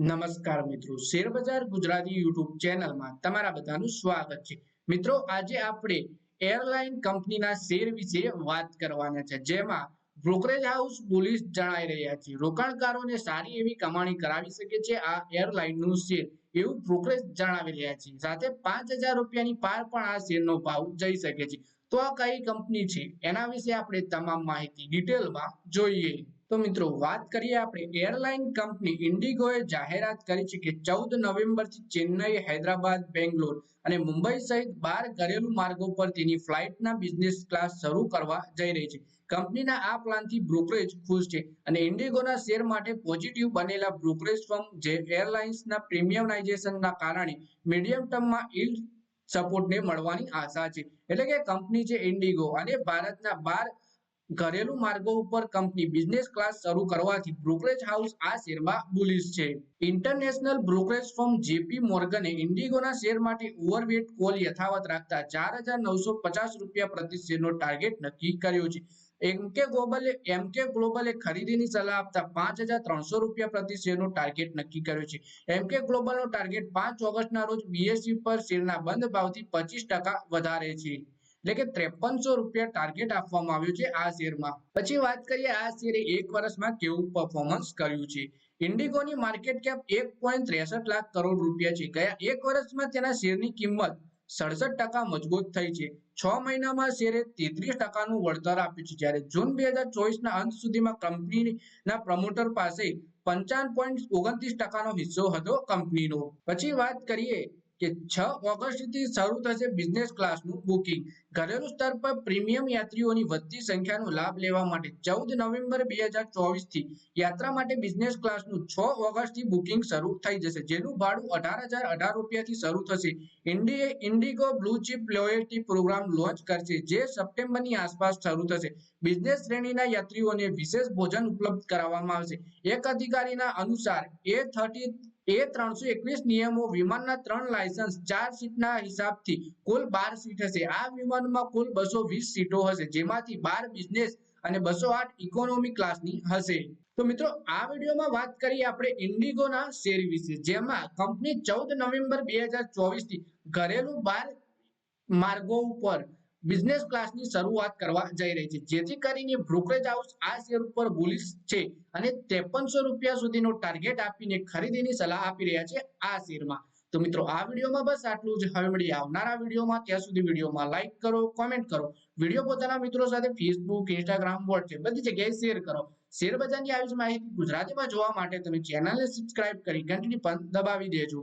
નમસ્કાર મિત્રો, શેરબજાર ગુજરાતી યુટ્યુબ ચેનલમાં તમારા બધાનું સ્વાગત છે। મિત્રો, આજે આપણે એરલાઇન કંપનીના શેર વિશે વાત કરવાના છે, જેમાં બ્રોકરેજ હાઉસ બુલિશ જણાઈ રહ્યા છે। રોકાણકારોને સારી એવી કમાણી કરાવી શકે છે આ એરલાઇનનું શેર, એવું બ્રોકરેજ જણાવી રહ્યા છે। સાથે 5000 રૂપિયાની પાર પણ આ શેરનો ભાવ જઈ શકે છે। તો આ કઈ કંપની છે એના વિશે આપણે તમામ માહિતી ડિટેલમાં જોઈએ। તો મિત્રો, વાત કરીએ આપણે એરલાઇન કંપની ઇન્ડિગોએ જાહેરાત કરી છે કે 14 નવેમ્બરથી ચેન્નઈ, હૈદરાબાદ, બેંગ્લોર અને મુંબઈ સહિત 12 ઘરેલુ માર્ગો પર તેની ફ્લાઇટના બિઝનેસ ક્લાસ શરૂ કરવા જઈ રહી છે। કંપનીના આ પ્લાનથી બ્રોકરેજ ખુશ છે અને ઇન્ડિગોના શેર માટે પોઝિટિવ બનેલા બ્રોકરેજ ફર્મ જે એરલાઇન્સના પ્રીમિયમાઇઝેશનના કારણે મીડિયમ ટર્મમાં યીલ્ડ સપોર્ટને મળવાની આશા છે। એટલે કે કંપની છે ઇન્ડિગો અને ભારતના 12 ઘરેલુ માર્ગો ઉપર કંપની બિઝનેસ ક્લાસ શરૂ કરવાથી બ્રોકરેજ હાઉસ આ શેરમાં બુલિશ છે। ઇન્ટરનેશનલ બ્રોકરેજ ફર્મ જેપી મોર્ગને ઇન્ડિગોના શેર માટે ઓવરવેટ કોલ યથાવત રાખતા 4950 રૂપિયા પ્રતિ શેરનો ટાર્ગેટ નક્કી કર્યો છે। એમકે ગ્લોબલે ખરીદીની સલાહ આપતા 5300 રૂપિયા પ્રતિ શેરનો ટાર્ગેટ નક્કી કર્યો છે। એમકે ગ્લોબલનો ટાર્ગેટ 5 ઓગસ્ટના રોજ બીએસઈ પર શેરના બંધ ભાવથી 25% વધારે છે। એટલે કે 5300 રૂપિયા ટાર્ગેટ આપવામાં આવ્યું છે આ શેરમાં। પછી વાત કરીએ આ શેરે એક વર્ષમાં કેવું પરફોર્મન્સ કર્યું છે। ઇન્ડિગોની માર્કેટ કેપ 1.63 લાખ કરોડ રૂપિયા છે। ગયા એક વર્ષમાં તેના શેરની કિંમત 67% મજબૂત થઈ છે। 6 મહિનામાં શેરે 33%નું વળતર આપ્યું છે, જ્યારે જૂન 2024ના અંત સુધીમાં કંપનીના પ્રમોટર પાસે 55.29%નો હિસ્સો હતો કંપનીનો। પછી વાત કરીએ કે 6 ઓગસ્ટથી શરૂ થશે બિઝનેસ ક્લાસનું બુકિંગ। ઘરેલુ સ્તર પર પ્રીમિયમ યાત્રીઓની વધતી સંખ્યાનો લાભ લેવા માટે 14 નવેમ્બર 2024થી યાત્રા માટે બિઝનેસ ક્લાસનું 6 ઓગસ્ટથી બુકિંગ શરૂ થઈ જશે, જેનું ભાડું 18018 રૂપિયાથી શરૂ થશે। IndiGo blue chip loyalty programme launch કરશે, જે સપ્ટેમ્બરની આસપાસ શરૂ થશે। બિઝનેસ શ્રેણીના યાત્રીઓને વિશેષ ભોજન ઉપલબ્ધ કરાવવામાં આવશે। એક અધિકારીના અનુસાર A321 નિયમો વિમાનના 3 લાયસન્સ 4 સીટના હિસાબથી કુલ 12 સીટ હશે। આ વિમાનમાં કુલ 220 સીટો હશે, જેમાંથી 12 બિઝનેસ અને 208 ઇકોનોમી ક્લાસની હશે। તો મિત્રો, આ વિડીયોમાં વાત કરીએ આપણે ઇન્ડિગોના શેર વિશે, જેમાં કંપની 14 નવેમ્બર 2024થી ઘરેલુ 12 માર્ગો ઉપર બિઝનેસ ક્લાસની શરૂઆત કરવા જઈ રહી છે, જેથી કરીને બ્રોકરેજ હાઉસ આ શેર ઉપર બુલિશ છે અને 5300 રૂપિયા સુધીનો ટાર્ગેટ આપીને ખરીદીની સલાહ આપી રહ્યા છે આ શેરમાં। તો મિત્રો, આ વિડીયોમાં બસ આટલું જ। હવે મળીએ આવનારા વિડીયોમાં, ત્યાં સુધી વિડીયોમાં લાઈક કરો, કોમેન્ટ કરો, વિડીયો પોતાના મિત્રો સાથે ફેસબુક, ઇન્સ્ટાગ્રામ, વોટ્સએપ બધી જગ્યાએ શેર કરો। શેર બજારની આવી જ માહિતી ગુજરાતીમાં જોવા માટે તમે ચેનલને સબસ્ક્રાઇબ કરી ઘંટડી પણ દબાવી દેજો।